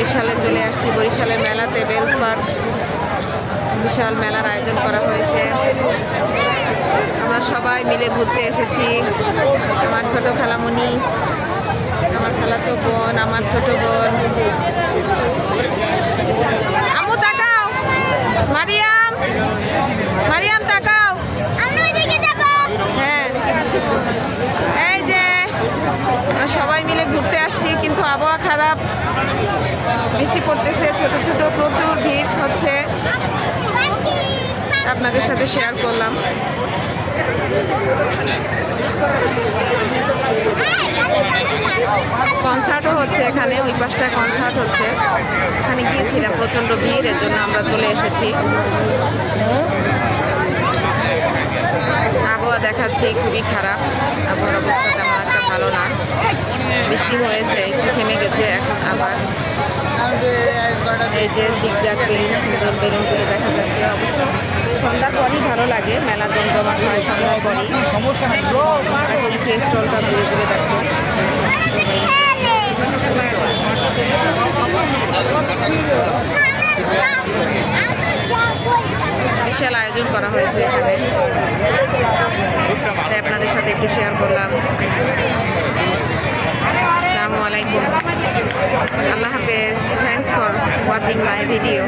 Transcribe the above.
বরিশালে চলে আসছি। বরিশালের মেলাতে বেলস পার্ক বিশাল মেলার আয়োজন করা হয়েছে। আমরা সবাই মিলে ঘুরতে এসেছি। আমার ছোট খালামণি, আমার খালাতো বোন, আমার ছোট বোন। আম্মু তাকাও, মারিয়াম, মারিয়াম তাকাও। হ্যাঁ, এই যে আমরা সবাই মিলে ঘুরতে আসছি, কিন্তু আবহাওয়া খারাপ, বৃষ্টি পড়তেছে, ছোট ছোট প্রচুর ভিড় হচ্ছে। আপনাদের সাথে শেয়ার করলাম। কনসার্টও হচ্ছে এখানে, ওই পাশটায় কনসার্ট হচ্ছে। এখানে গিয়েছিলাম, প্রচণ্ড ভিড়, এর জন্য আমরা চলে এসেছি। আবহাওয়া দেখাচ্ছে খুবই খারাপ, আবহাওয়ার অবস্থা তেমন একটা ভালো না। বৃষ্টি হয়েছে, একটু থেমে গেছে, এখন আবার এই যে জিগজাগ বেলুন, সুন্দর বেলুনগুলো দেখা যাচ্ছে। অবশ্য সন্ধ্যার পরই ভালো লাগে, মেলা জমজমাট হয় সন্ধ্যার পরই। এখন একটু স্টলটা ঘুরে ঘুরে দেখো। বিশাল আয়োজন করা হয়েছে এখানে, তাই আপনাদের সাথে একটু শেয়ার করলাম। আসসালামু আলাইকুম, আল্লাহ হাফেজ। Thanks for watching my video.